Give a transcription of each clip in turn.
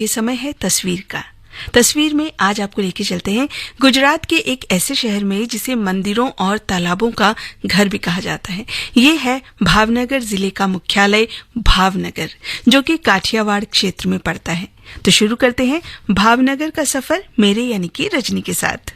ये समय है तस्वीर का। तस्वीर में आज आपको लेके चलते हैं गुजरात के एक ऐसे शहर में जिसे मंदिरों और तालाबों का घर भी कहा जाता है। ये है भावनगर जिले का मुख्यालय भावनगर, जो कि काठियावाड़ क्षेत्र में पड़ता है। तो शुरू करते हैं भावनगर का सफर मेरे यानी कि रजनी के साथ।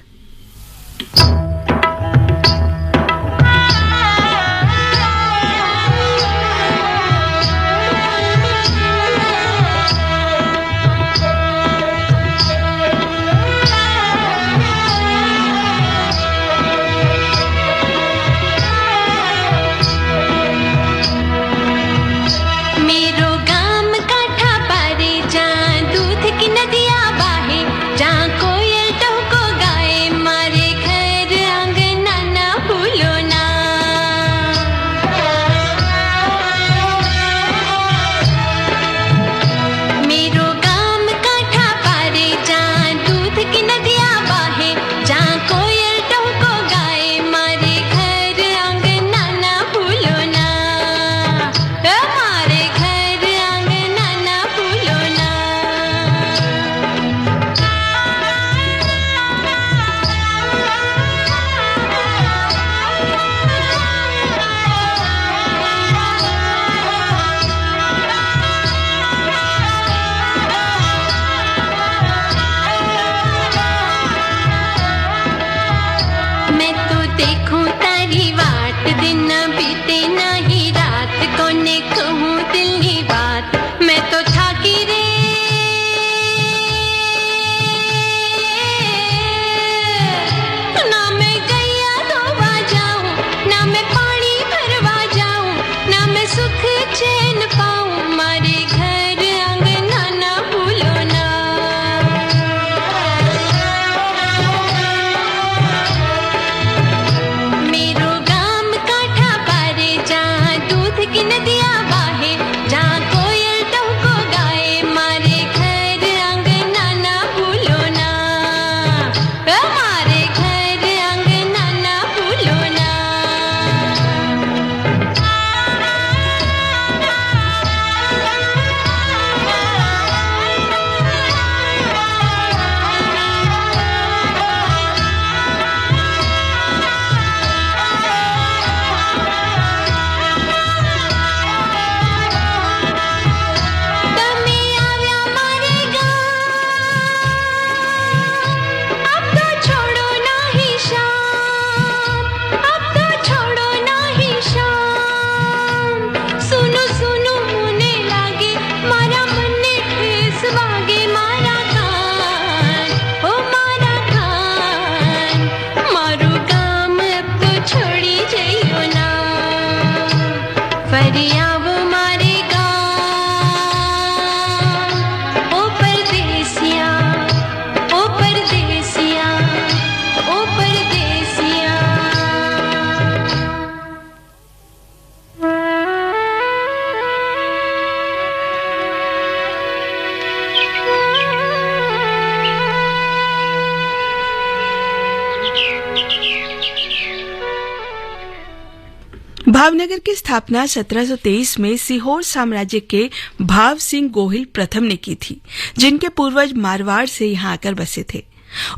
भावनगर की स्थापना 1723 में सीहोर साम्राज्य के भाव सिंह गोहिल प्रथम ने की थी, जिनके पूर्वज मारवाड़ से यहाँ आकर बसे थे।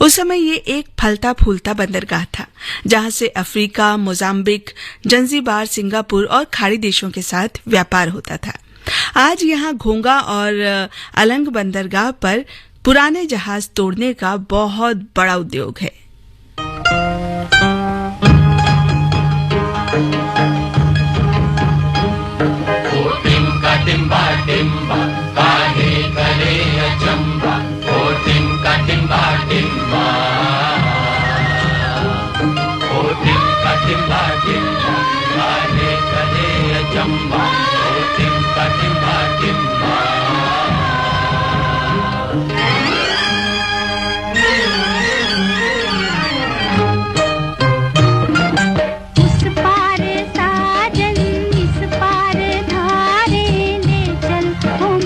उस समय ये एक फलता फूलता बंदरगाह था, जहां से अफ्रीका, मोजाम्बिक, जंजीबार, सिंगापुर और खाड़ी देशों के साथ व्यापार होता था। आज यहाँ घोंगा और अलंग बंदरगाह पर पुराने जहाज तोड़ने का बहुत बड़ा उद्योग है। टिम्बा टिम्बा काहे करे अचंबा, ओ टिम्का टिम्बा टिम्बा, ओ टिम्का टिम्बा टिम्बा काहे करे अचंबा, ओ टिम्का टिम्बा टिम्बा। इस पार साजन इस पार धारे ले चल, ओ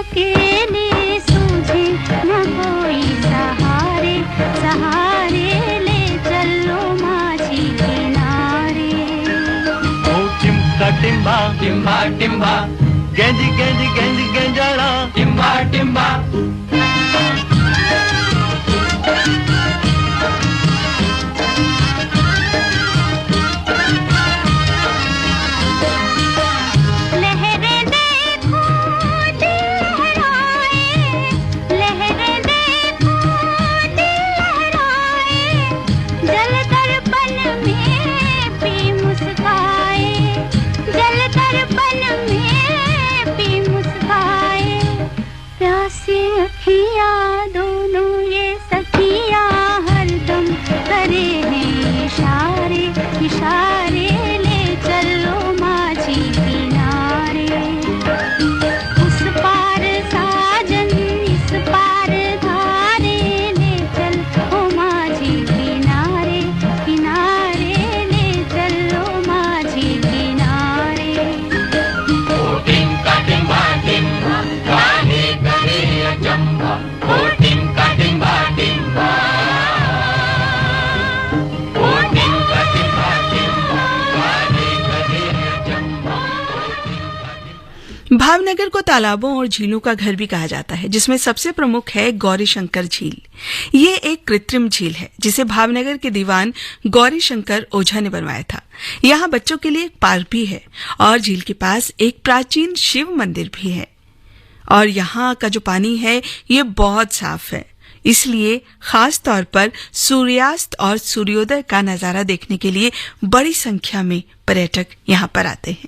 अकेले सूझे न कोई सहारे सहारे ले चलो माझी किनारे ओ टिम्का टिम्बा टिम्बा टिम्बा गेंजी गेंजी गेंजी गेंजाड़ा टिम्बा टिम्बा दोनों ये सखिया हरदम करे हैं इशारे इशारे ले चलो माझी किनारे उस पार साजन इस पार धारे ले चलो माझी किनारे किनारे ले चलो माझी किनारे ओ टिम्का टिम्बा टिम्बा काहे करे अचंबा ओ टिम्का टिम्बा टिम्बा ओ टिम्का टिम्बा टिम्बा काहे करे अचंबा भावनगर को तालाबों और झीलों का घर भी कहा जाता है, जिसमें सबसे प्रमुख है गौरी शंकर झील। ये एक कृत्रिम झील है जिसे भावनगर के दीवान गौरी शंकर ओझा ने बनवाया था। यहाँ बच्चों के लिए एक पार्क भी है और झील के पास एक प्राचीन शिव मंदिर भी है। और यहाँ का जो पानी है ये बहुत साफ है, इसलिए खास तौर पर सूर्यास्त और सूर्योदय का नजारा देखने के लिए बड़ी संख्या में पर्यटक यहाँ पर आते हैं।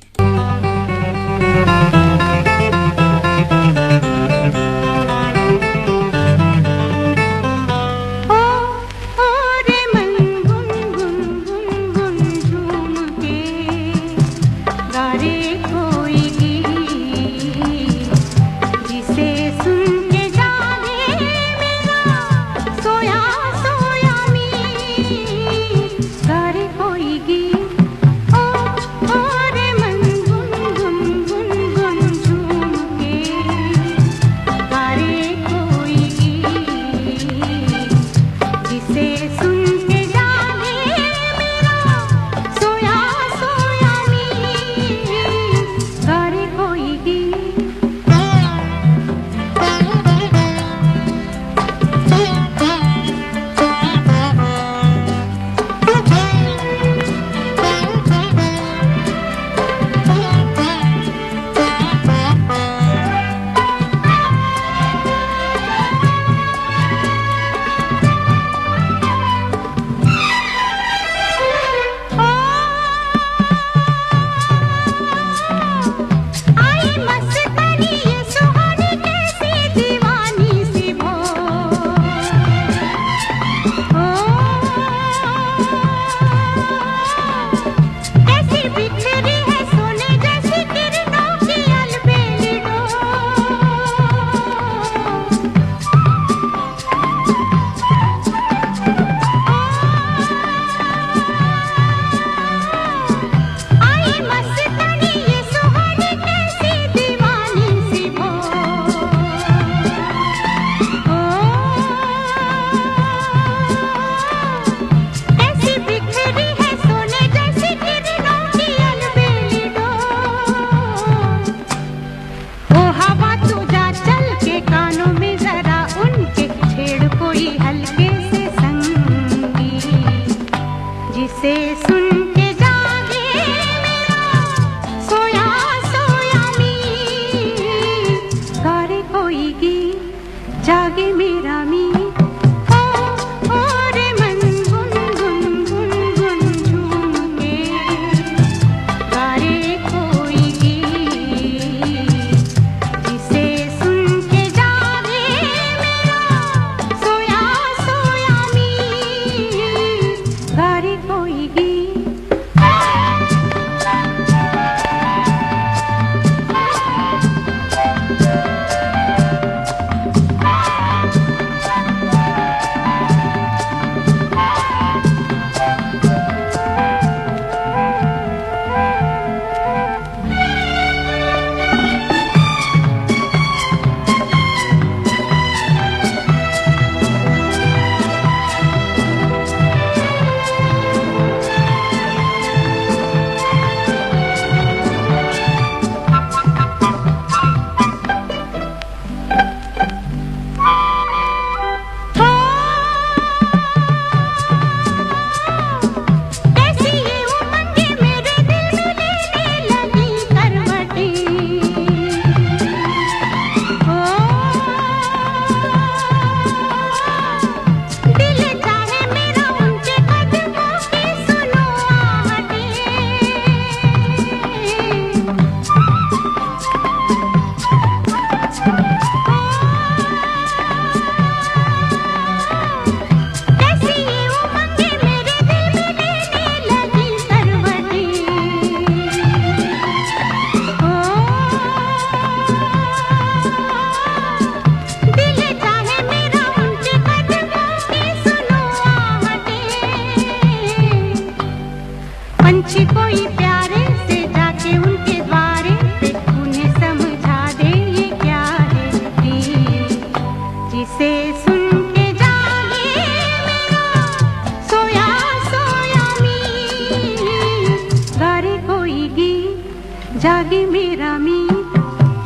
कि मेरा मीत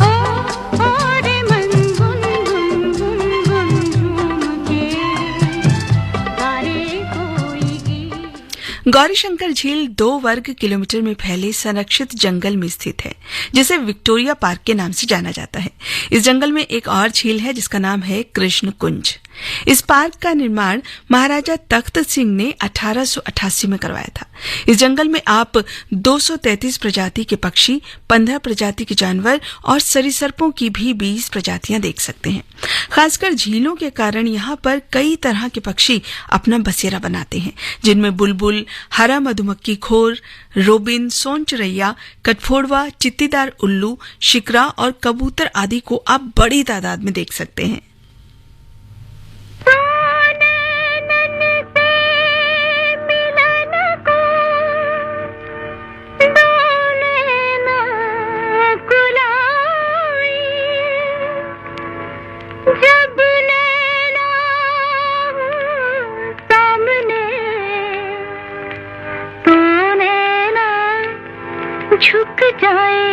ओ रे मन गुन गुन गुन गुन झूम के गारे कोई गीत। गौरीशंकर झील 2 वर्ग किलोमीटर में फैले संरक्षित जंगल में स्थित है, जिसे विक्टोरिया पार्क के नाम से जाना जाता है। इस जंगल में एक और झील है जिसका नाम है कृष्ण कुंज। इस पार्क का निर्माण महाराजा तख्त सिंह ने 1888 में करवाया था। इस जंगल में आप 233 प्रजाति के पक्षी, 15 प्रजाति के जानवर और सरीसृपों की भी 20 प्रजातियां देख सकते हैं। खासकर झीलों के कारण यहाँ पर कई तरह के पक्षी अपना बसेरा बनाते हैं, जिनमें बुलबुल, हरा मधुमक्खी खोर, रोबिन, सोनचुरैया, कटफोड़वा, चित्तीदार उल्लू, शिकरा और कबूतर आदि को आप बड़ी तादाद में देख सकते हैं। जब नैना सामने तो नैना झुक जाए।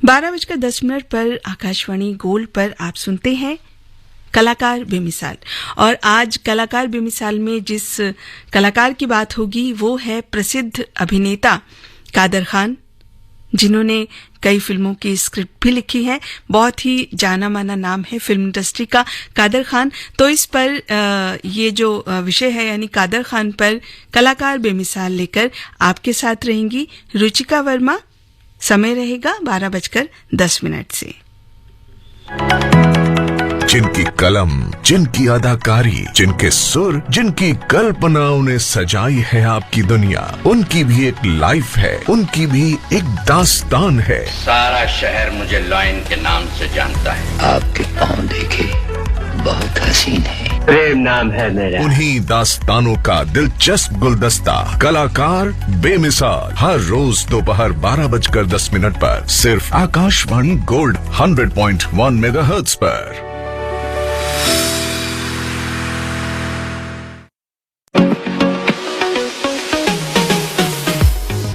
बारह बजकर 10 मिनट पर आकाशवाणी गोल्ड पर आप सुनते हैं कलाकार बेमिसाल। और आज कलाकार बेमिसाल में जिस कलाकार की बात होगी वो है प्रसिद्ध अभिनेता कादर खान, जिन्होंने कई फिल्मों की स्क्रिप्ट भी लिखी है। बहुत ही जाना माना नाम है फिल्म इंडस्ट्री का कादर खान। तो इस पर ये जो विषय है यानी कादर खान पर कलाकार बेमिसाल लेकर आपके साथ रहेंगी रुचिका वर्मा। समय रहेगा 12:10 से। जिनकी कलम, जिनकी अदाकारी, जिनके सुर, जिनकी कल्पनाओं ने सजाई है आपकी दुनिया, उनकी भी एक लाइफ है, उनकी भी एक दास्तान है। सारा शहर मुझे लॉयन के नाम से जानता है। आपके पाँव देखे बहुत हसीन है। प्रेम नाम है मेरा। उन्हीं दास्तानों का दिलचस्प गुलदस्ता कलाकार बेमिसाल हर रोज दोपहर 12:10 पर सिर्फ आकाशवाणी गोल्ड 100.1 मेगाहर्ट्ज पर।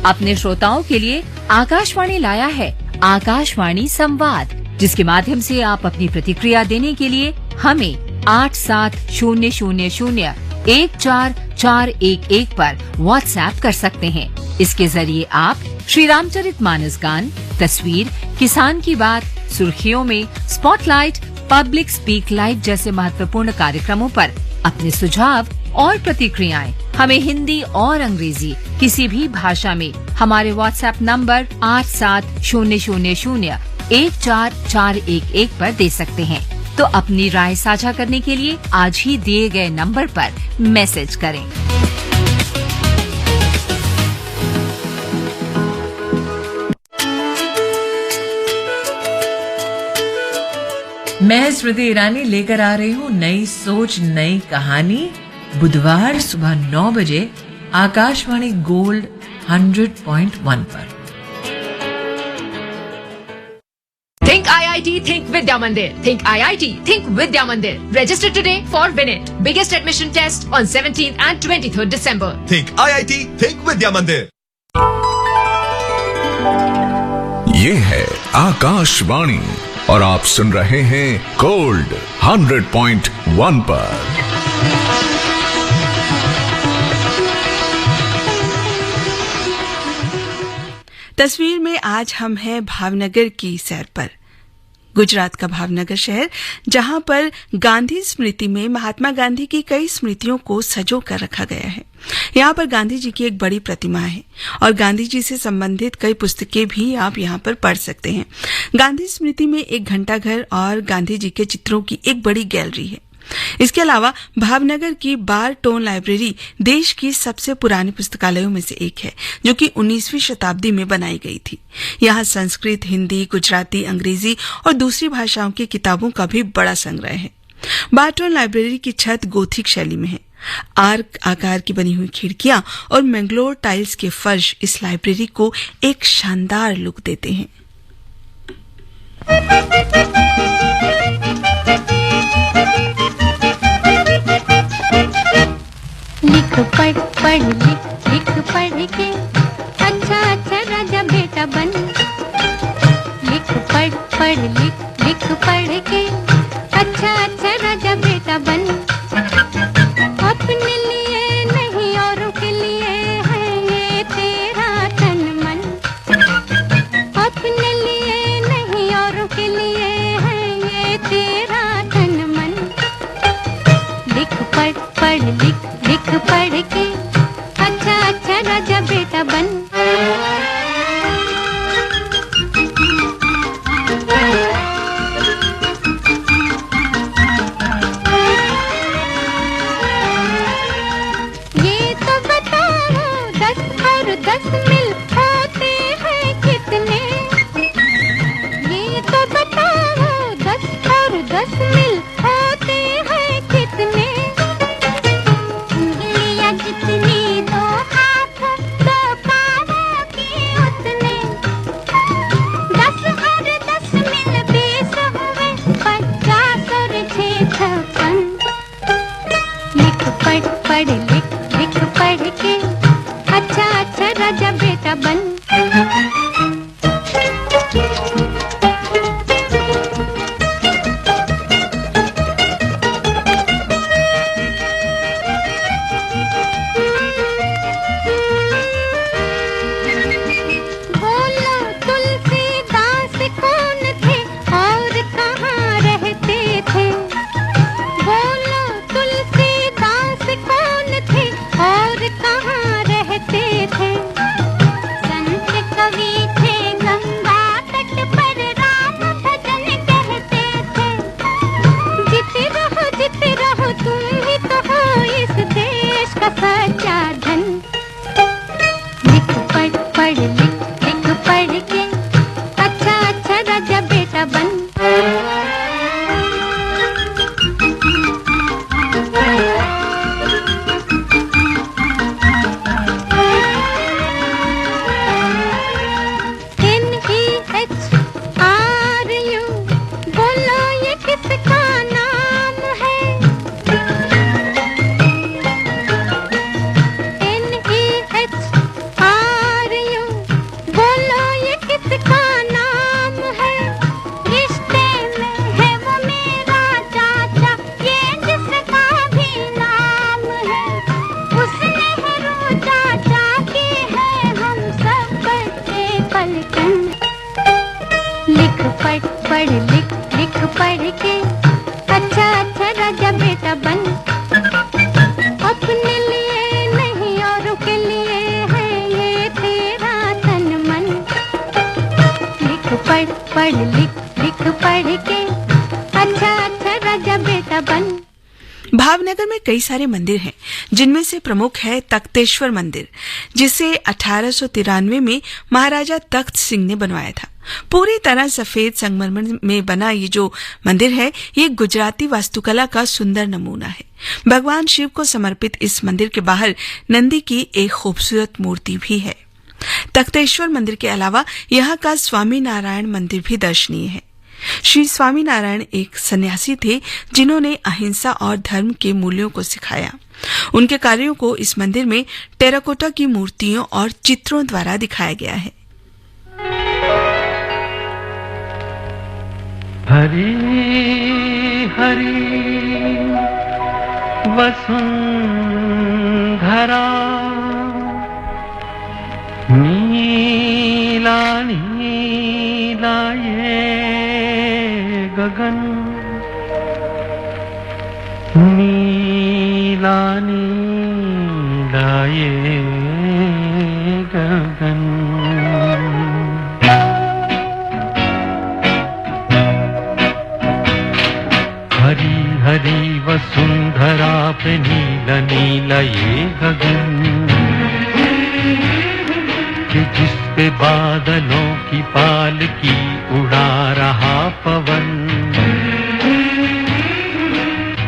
अपने श्रोताओं के लिए आकाशवाणी लाया है आकाशवाणी संवाद, जिसके माध्यम से आप अपनी प्रतिक्रिया देने के लिए हमें 8700014411 पर व्हाट्सएप कर सकते हैं। इसके जरिए आप श्री रामचरितमानस गान, तस्वीर, किसान की बात, सुर्खियों में, स्पॉटलाइट, पब्लिक स्पीक लाइव जैसे महत्वपूर्ण कार्यक्रमों पर अपने सुझाव और प्रतिक्रियाएं हमें हिंदी और अंग्रेजी किसी भी भाषा में हमारे व्हाट्सएप नंबर 8700014411 पर दे सकते हैं। तो अपनी राय साझा करने के लिए आज ही दिए गए नंबर पर मैसेज करें। मैं स्मृति ईरानी लेकर आ रही हूँ नई सोच नई कहानी, बुधवार सुबह 9 बजे आकाशवाणी गोल्ड 100.1 पर। Think IIT, think Vidya Mandir. Think IIT, think Vidya Mandir. Register today for WinIt. Biggest admission test on 17th and 23rd December. Think IIT, think Vidya Mandir. ये है आकाशवाणी और आप सुन रहे हैं गोल्ड 100.1 पर। तस्वीर में आज हम हैं भावनगर की सैर पर। गुजरात का भावनगर शहर, जहां पर गांधी स्मृति में महात्मा गांधी की कई स्मृतियों को सजो कर रखा गया है। यहाँ पर गांधी जी की एक बड़ी प्रतिमा है और गांधी जी से संबंधित कई पुस्तकें भी आप यहाँ पर पढ़ सकते हैं। गांधी स्मृति में एक घंटाघर और गांधी जी के चित्रों की एक बड़ी गैलरी है। इसके अलावा भावनगर की बार टोन लाइब्रेरी देश की सबसे पुरानी पुस्तकालयों में से एक है, जो कि 19वीं शताब्दी में बनाई गई थी। यहाँ संस्कृत, हिंदी, गुजराती, अंग्रेजी और दूसरी भाषाओं की किताबों का भी बड़ा संग्रह है। बार टोन लाइब्रेरी की छत गोथिक शैली में है। आर्क आकार की बनी हुई खिड़कियां और मैंगलोर टाइल्स के फर्श इस लाइब्रेरी को एक शानदार लुक देते हैं। लिख पढ़ पढ़ लिख लिख पढ़ के अच्छा अच्छा राजा बेटा बन। लिख पढ़ पढ़ लिख लिख पढ़ के अच्छा अच्छा राजा बेटा बन। अपने लिए नहीं औरों के लिए है ये तेरा तन मन। अपने लिए नहीं औरों के लिए है ये तेरा तन मन। लिख पढ़ पढ़ लिख लिख पढ़ के अच्छा अच्छा राजा बेटा बन। ये तो बताओ 10 और 10 मिल होते हैं कितने। ये तो बताओ 10 और 10 मिल होते हैं कितने। जितनी दो हाथ दो पाँवों की उतने। 10 और 10 मिल 20 हुए 50 और 6 56। लिख पढ़ पढ़ लिख लिख पढ़ के अच्छा अच्छा राजा बेटा बन। और कहाँ रहते थे। संत कवि पढ़ लिख लिख पढ़ के अच्छा अच्छा राजा बेटा बन। अपने लिए नहीं औरों के लिए है ये तेरा तन मन। लिख पढ़ पढ़ लिख पढ़ के अच्छा अच्छा राजा बेटा बन। भावनगर में कई सारे मंदिर हैं, जिनमें से प्रमुख है तख्तेश्वर मंदिर, जिसे 1893 में महाराजा तख्त सिंह ने बनवाया था। पूरी तरह सफेद संगमरमर में बना ये जो मंदिर है, ये गुजराती वास्तुकला का सुंदर नमूना है। भगवान शिव को समर्पित इस मंदिर के बाहर नंदी की एक खूबसूरत मूर्ति भी है। तख्तेश्वर मंदिर के अलावा यहाँ का स्वामी नारायण मंदिर भी दर्शनीय है। श्री स्वामी नारायण एक सन्यासी थे, जिन्होंने अहिंसा और धर्म के मूल्यों को सिखाया। उनके कार्यों को इस मंदिर में टेराकोटा की मूर्तियों और चित्रों द्वारा दिखाया गया है। हरी हरी वसुंधरा नीला नीला ये गगन, नीला नीला ये गगन। हरी हरी वसुंधरा पे नीला नीला ये गगन, जिस पे बादलों की पालकी उड़ा रहा पवन।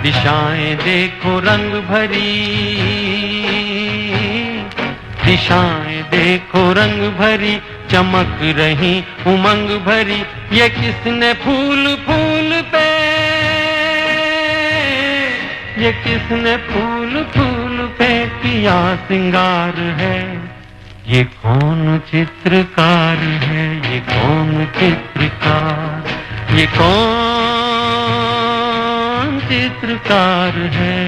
दिशाएं देखो रंग भरी, दिशाएं देखो रंग भरी, चमक रही उमंग भरी। ये किसने फूल फूल पे, ये किसने फूल फूल पे किया सिंगार है। ये कौन चित्रकार है, ये कौन चित्रकार, ये कौन चित्रकार है।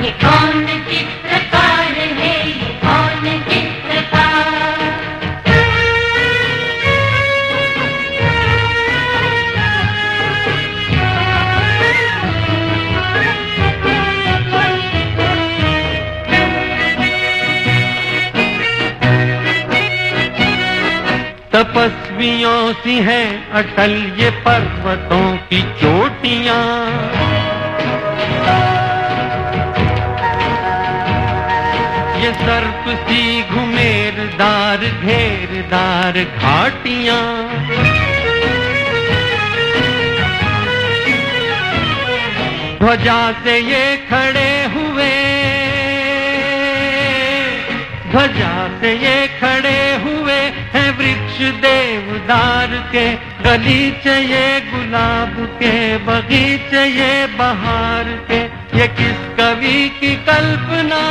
ये कौन चित्रकार है, ये कौन चित्रकार। तपस्वियों सी है अटल ये पर्वतों की चोटियां। ये सर्प सी घुमेरदार घेरदार घाटियां। ध्वजा से ये खड़े हुए, ध्वजा से ये खड़े हुए हैं वृक्ष देवदार के। गलीचे ये गुलाब के, बगीचे ये बहार के। ये किस कवि की कल्पना,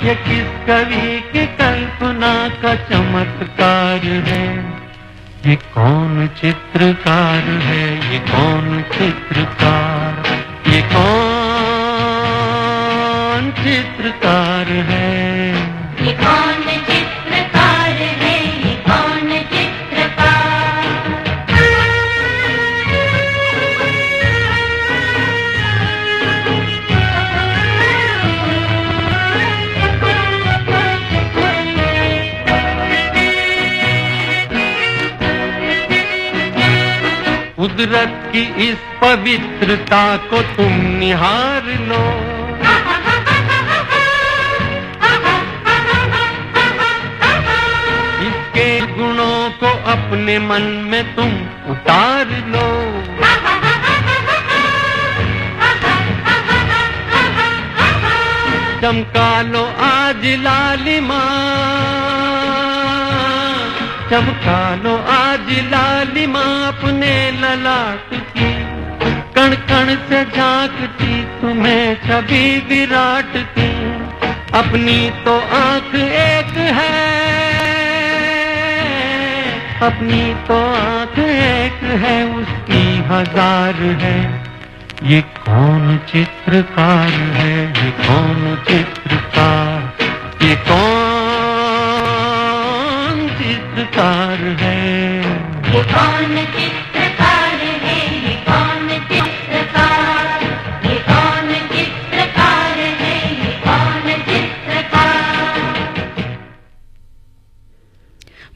ये किस कवि की कल्पना का चमत्कार है। ये कौन चित्रकार है, ये कौन चित्रकार, ये कौन चित्रकार है। ये कौन चित्रकार है, ये कौन चित्रकार। कुदरत की इस पवित्रता को तुम निहार लो। इसके गुणों को अपने मन में तुम उतार लो। चमका लो आज लालिमा, चमका लो आज लालिमा अपने ललाट की। कण कण से झांकती तुम्हें छवि विराट की। अपनी तो आंख एक है, अपनी तो आंख एक है, उसकी हजार है। ये कौन चित्रकार है, ये कौन चित्रकार, ये कौन चित्रकार है। कौन चित्रकार है, ये कौन चित्रकार, ये कौन चित्रकार है, ये कौन चित्रकार।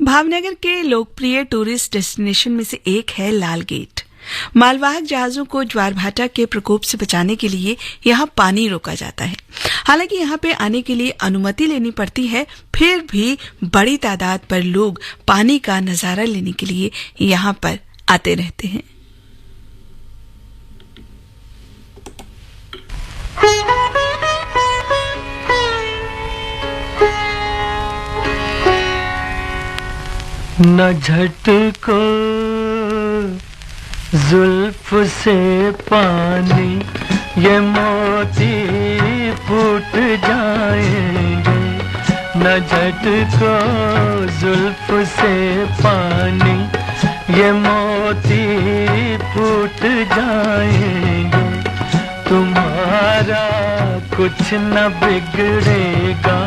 भावनगर के लोकप्रिय टूरिस्ट डेस्टिनेशन में से एक है लाल गेट। मालवाहक जहाजों को ज्वार भाटा के प्रकोप से बचाने के लिए यहाँ पानी रोका जाता है। हालांकि यहाँ पे आने के लिए अनुमति लेनी पड़ती है, फिर भी बड़ी तादाद पर लोग पानी का नजारा लेने के लिए यहाँ पर आते रहते हैं। न झटको जुल्फ से पानी, ये मोती फूट जाएंगे। न झटको जुल्फ से पानी, ये मोती फूट जाएंगे। तुम्हारा कुछ न बिगड़ेगा,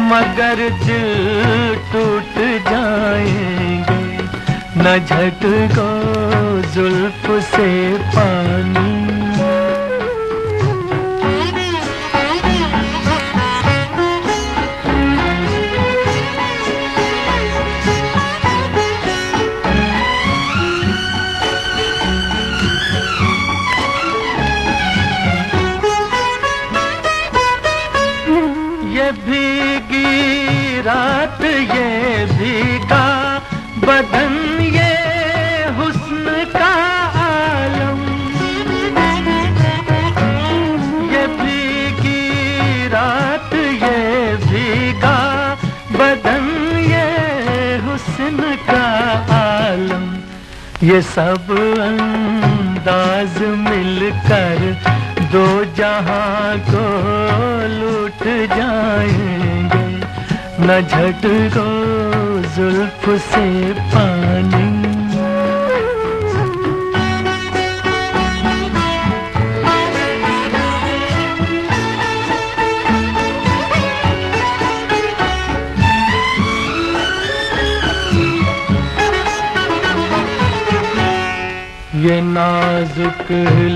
मगर दिल टूट जाएंगे। न झटको जुल्फ से पानी। ये भीगी रात, ये भीगा बदन, ये हुस्न का आलम। ये भीगी रात, ये भीगा बदन, ये हुस्न का आलम। ये सब अंदाज मिलकर दो जहां को लूट जाएंगे। न झटको जुल्फ से पानी। ये नाजुक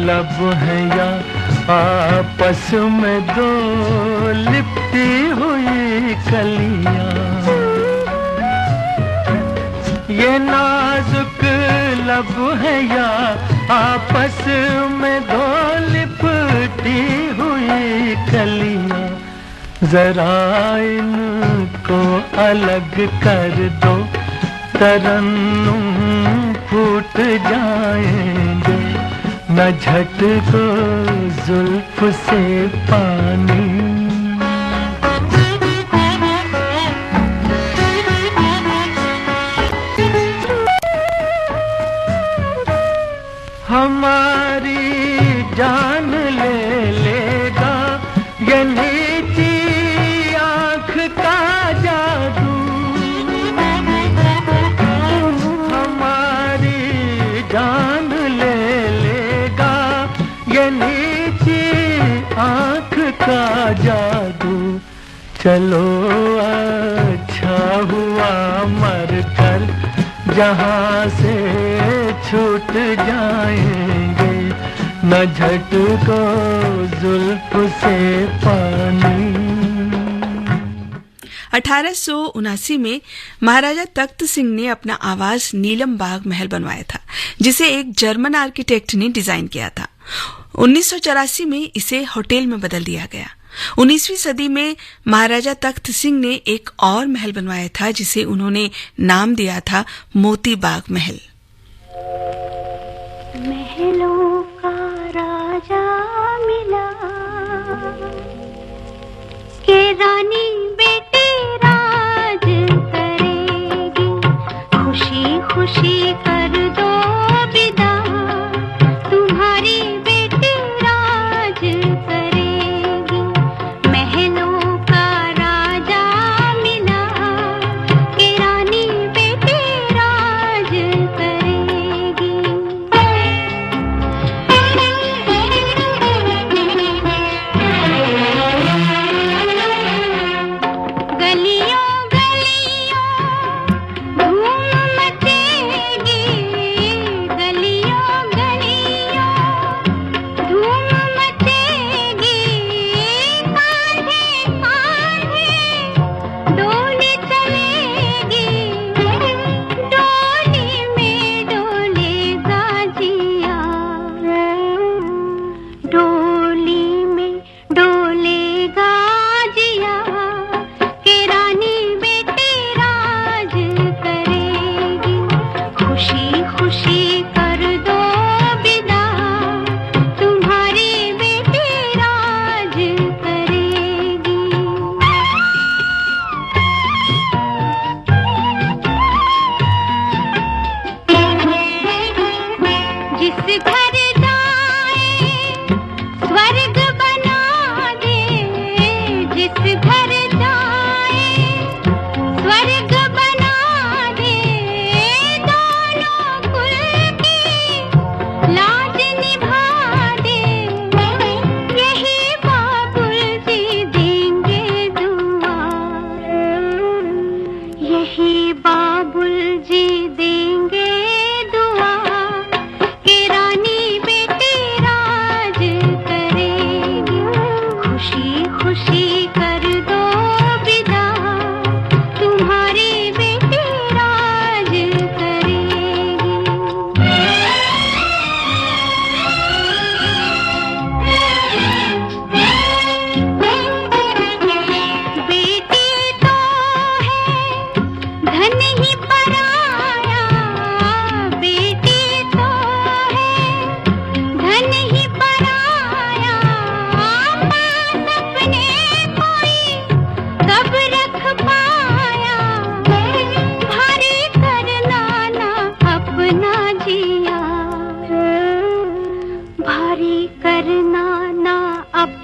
लब है या आपस में दो लिपटी हुई कलियां। ये नाजुक लब है या आपस में दो लिपटी हुई कलियां। जरा इनको अलग कर दो, तरन्नुम फूट जाएंगे। न झटको जुल्फ से पानी। हमारी जान ले लेगा ये नीची आँख का जादू। हमारी जान ले लेगा ये नीची आँख का जादू। चलो अच्छा हुआ मर कर जहाँ से छूट जाएंगे। न झटको जुल्फ से पानी। 1879 में महाराजा तख्त सिंह ने अपना आवास नीलम बाग महल बनवाया था, जिसे एक जर्मन आर्किटेक्ट ने डिजाइन किया था। 1984 में इसे होटल में बदल दिया गया। 19वीं सदी में महाराजा तख्त सिंह ने एक और महल बनवाया था, जिसे उन्होंने नाम दिया था मोती बाग महल। महलों का राजा मिला के रानी बेटे राज करेगी। खुशी खुशी कर दो विदा, तुम्हारी बेटी राज करेगी। महलों का राजा मिला के रानी बेटी राज करेगी।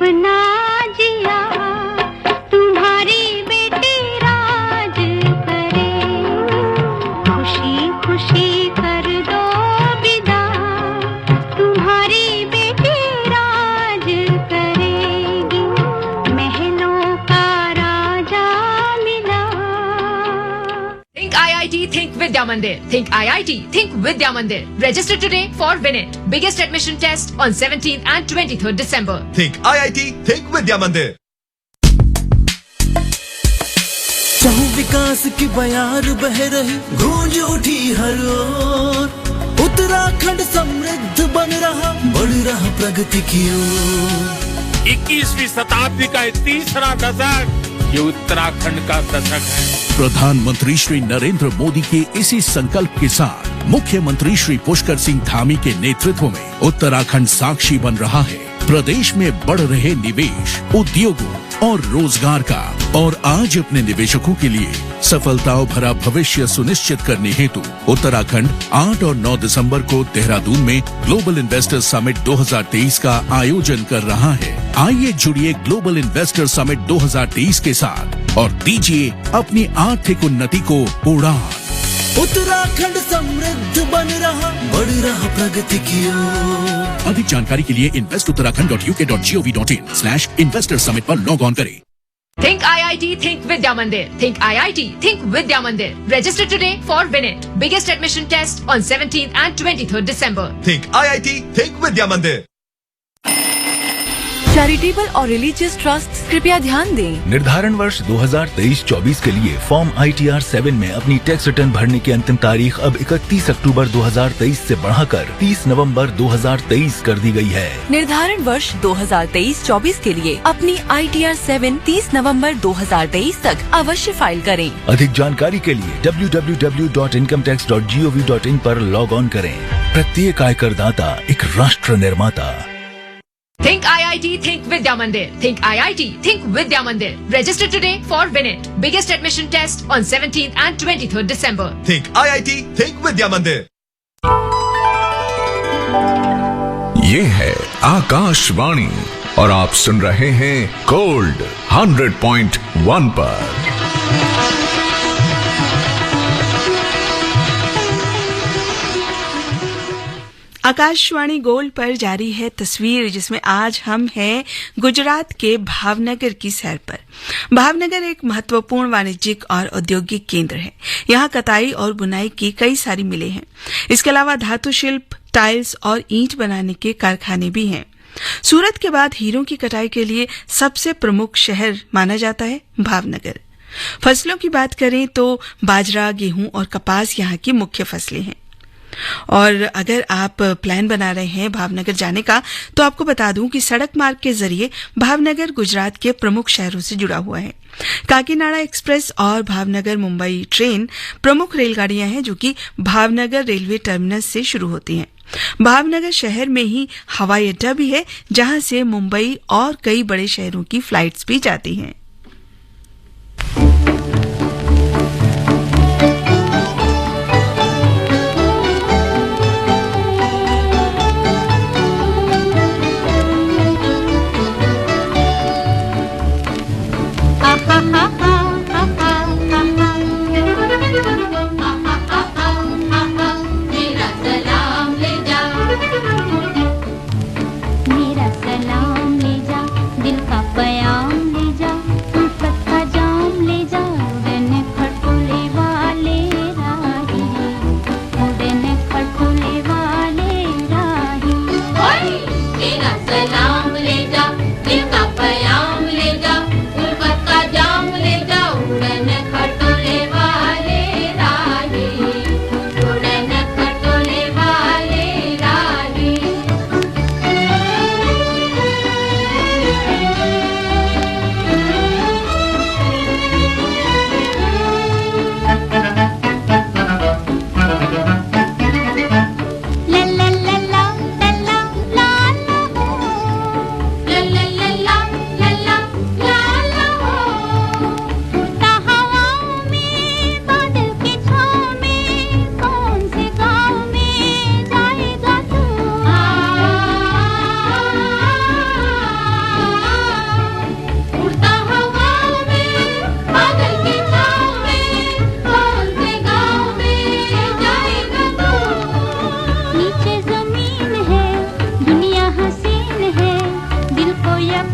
सपना जिया तुम्हारी बेटी राज करे खुशी खुशी कर दो विदा तुम्हारी बेटी राज करेगी महलों का राजा मिला Think IIT, think Vidya Mandir. Think IIT, think Vidya Mandir. Register today for WinIt. Biggest admission test on 17th and 23rd December. Think IIT, think Vidya Mandir. चाहूं विकास की बयार बह रही गूंज उठी हर ओर उत्तराखंड समृद्ध बन रहा बढ़ रहा प्रगति की ओर 21वीं शताब्दी का तीसरा दशक ये उत्तराखंड का दशक है। प्रधानमंत्री श्री नरेंद्र मोदी के इसी संकल्प के साथ मुख्यमंत्री श्री पुष्कर सिंह धामी के नेतृत्व में उत्तराखंड साक्षी बन रहा है प्रदेश में बढ़ रहे निवेश, उद्योगों और रोजगार का। और आज अपने निवेशकों के लिए सफलताओं भरा भविष्य सुनिश्चित करने हेतु उत्तराखंड 8 और 9 दिसंबर को देहरादून में ग्लोबल इन्वेस्टर्स समिट 2023 का आयोजन कर रहा है। आइए जुड़िए ग्लोबल इन्वेस्टर समिट 2023 के साथ और दीजिए अपनी आर्थिक उन्नति को उड़ान। उत्तराखंड समृद्ध बन रहा बढ़ रहा प्रगति की ओर। अधिक जानकारी के लिए investuttarakhand.uk.gov.in/investor summit पर लॉग ऑन करें। Think IIT, think Vidya Mandir. Think IIT, think Vidya Mandir. Register today for WinIt. Biggest admission test on 17th and 23rd December. Think IIT, think Vidya Mandir. Charitable और religious trust कृपया ध्यान दें। निर्धारण वर्ष 2023-24 के लिए form ITR 7 में अपनी टैक्स रिटर्न भरने की अंतिम तारीख अब 31 अक्टूबर 2023 से बढ़ाकर 30 नवंबर 2023 कर दी गई है। निर्धारण वर्ष 2023-24 के लिए अपनी ITR 7 30 नवंबर 2023 तक अवश्य फाइल करें। अधिक जानकारी के लिए www.incometax.gov.in पर लॉग ऑन करें। प्रत्येक आयकर दाता एक राष्ट्र निर्माता। Think IIT, think Vidya Mandir. Think IIT, think Vidya Mandir. Register today for WinIt. Biggest admission test on 17th and 23rd December. Think IIT, think Vidya Mandir. ये है आकाशवाणी और आप सुन रहे हैं गोल्ड 100.1 पर। आकाशवाणी गोल्ड पर जारी है तस्वीर, जिसमें आज हम हैं गुजरात के भावनगर की सैर पर। भावनगर एक महत्वपूर्ण वाणिज्यिक और औद्योगिक केंद्र है। यहाँ कताई और बुनाई की कई सारी मिलें हैं। इसके अलावा धातु शिल्प, टाइल्स और ईंट बनाने के कारखाने भी हैं। सूरत के बाद हीरों की कटाई के लिए सबसे प्रमुख शहर माना जाता है भावनगर। फसलों की बात करें तो बाजरा, गेहूं और कपास यहाँ की मुख्य फसलें हैं। और अगर आप प्लान बना रहे हैं भावनगर जाने का, तो आपको बता दूं कि सड़क मार्ग के जरिए भावनगर गुजरात के प्रमुख शहरों से जुड़ा हुआ है। काकीनाडा एक्सप्रेस और भावनगर मुंबई ट्रेन प्रमुख रेलगाड़ियां हैं जो कि भावनगर रेलवे टर्मिनस से शुरू होती हैं। भावनगर शहर में ही हवाई अड्डा भी है, जहां से मुंबई और कई बड़े शहरों की फ्लाइट्स भी जाती हैं। मेरा सलाम ले जा, दिल का प्याम ले जा।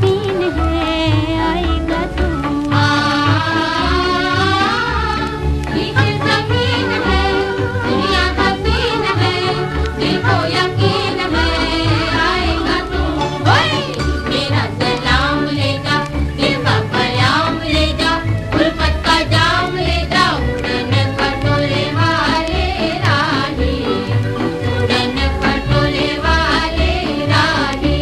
जमीन है आएगा तू नीचे जमीन है दुनिया हसीन है दिल को यकीन है आएगा तू ओए मेरा सलाम ले जा दिल का पयाम ले जा उल्फत का जाम ले जा उड़न खटोले वाले राही उड़न खटोले वाले राही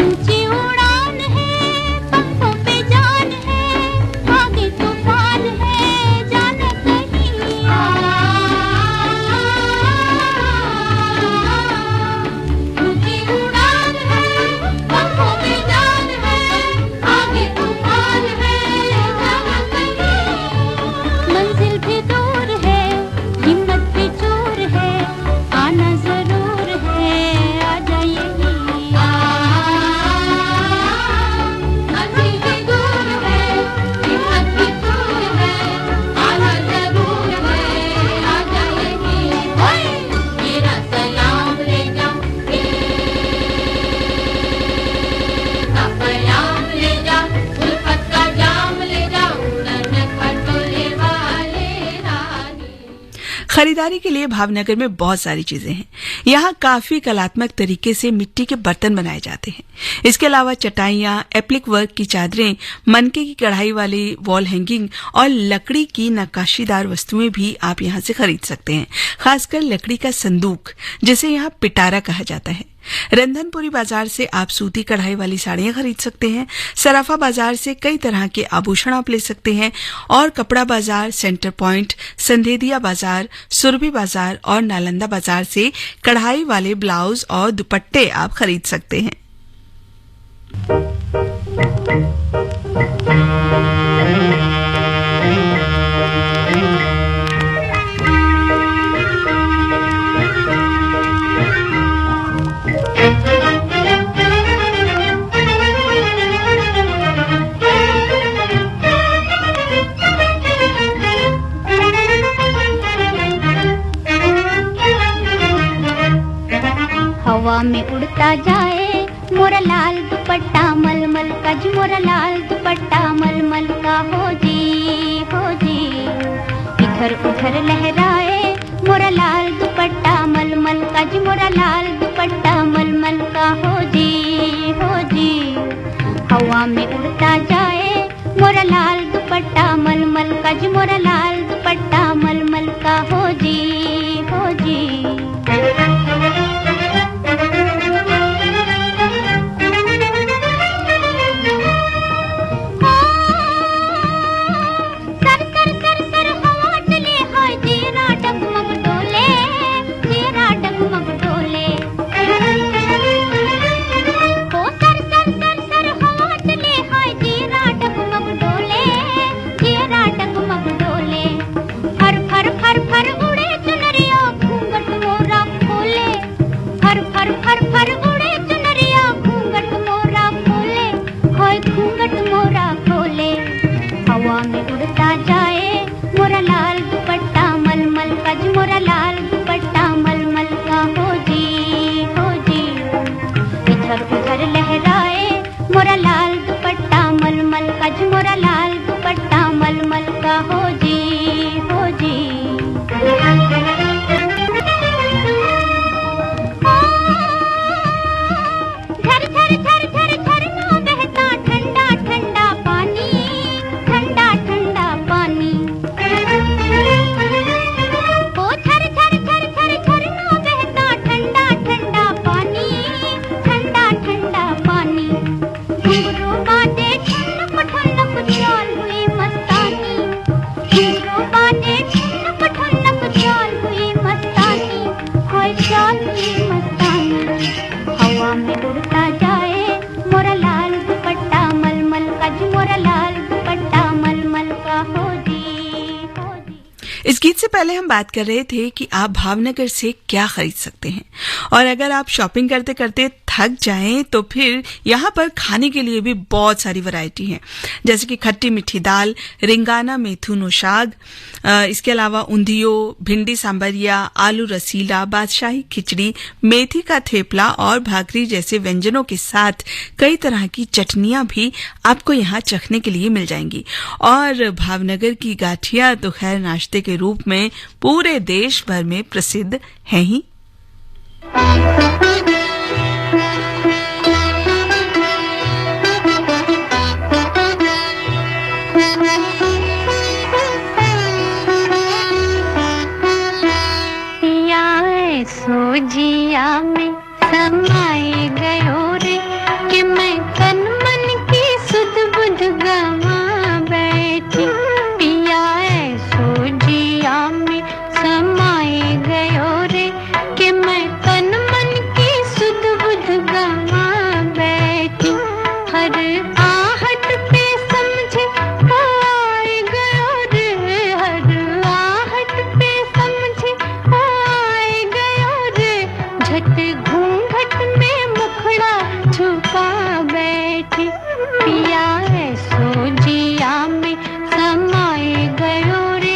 ऊंची उड़ान है पंखों पे जान है आगे तूफान है जाने कहीं ऊंची उड़ान है पंखों पे जान है आगे तूफान है जाने कहीं मंजिल भी दूर है हिम्मत भी चूर है आना जरूर है आ जाइए मंजिल भी दूर है हिम्मत भी चूर है आना जरूर है आ जाइए ओए मेरा सलाम ले जा का पयाम ले जा उल्फत का जाम ले जा उड़न खटोले वाले राही खरीदारी के लिए भावनगर में बहुत सारी चीजें हैं। यहाँ काफी कलात्मक तरीके से मिट्टी के बर्तन बनाए जाते हैं। इसके अलावा चटाइयाँ, एप्लिक वर्क की चादरें, मनके की कढ़ाई वाली वॉल हैंगिंग और लकड़ी की नक्काशीदार वस्तुएं भी आप यहाँ से खरीद सकते हैं। खासकर लकड़ी का संदूक, जिसे यहाँ पिटारा कहा जाता है। रंधनपुरी बाजार से आप सूती कढ़ाई वाली साड़ियां खरीद सकते हैं। सराफा बाजार से कई तरह के आभूषण आप ले सकते हैं और कपड़ा बाजार, सेंटर पॉइंट, संधेदिया बाजार, सुरभि बाजार और नालंदा बाजार से कढ़ाई वाले ब्लाउज और दुपट्टे आप खरीद सकते हैं। हवा में उड़ता जाए मोरा लाल दुपट्टा मलमल का जी मोरा लाल दुपट्टा मलमल का हो जी इधर उधर लहराए मोरा लाल दुपट्टा मलमल का जी मोरा लाल दुपट्टा मलमल का हो जी हवा में उड़ता जाए मोरा लाल दुपट्टा मलमल का जी मोरा लाल दुपट्टा मलमल का हो जी गीत से पहले हम बात कर रहे थे कि आप भावनगर से क्या खरीद सकते हैं, और अगर आप शॉपिंग करते करते थक जाएं तो फिर यहाँ पर खाने के लिए भी बहुत सारी वैरायटी है, जैसे कि खट्टी मीठी दाल, रिंगाना मेथू नो शाग, इसके अलावा उंधियो, भिंडी सांबरिया, आलू रसीला, बादशाही खिचड़ी, मेथी का थेपला और भाकरी जैसे व्यंजनों के साथ कई तरह की चटनियां भी आपको यहाँ चखने के लिए मिल जाएंगी। और भावनगर की गाठिया तो खैर नाश्ते के रूप में पूरे देश भर में प्रसिद्ध है ही। सोजिया में समाए गयो रे कि मैं तन मन की सुध बुध गवा बैठी। पिया सोजिया में समाए गयो रे कि मैं तन मन की सुध बुध गवा बैठी। हर आहट पे समझे आए गयो रे, हर आहट पे समझे आए गयो रे। झट घूंघट में मुखड़ा छुपा बैठी। पिया सोजिया में समाए गयो रे।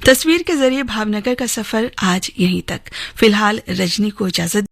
तस्वीर के जरिए भावनगर का सफर आज यहीं तक। फिलहाल रजनी को इजाजत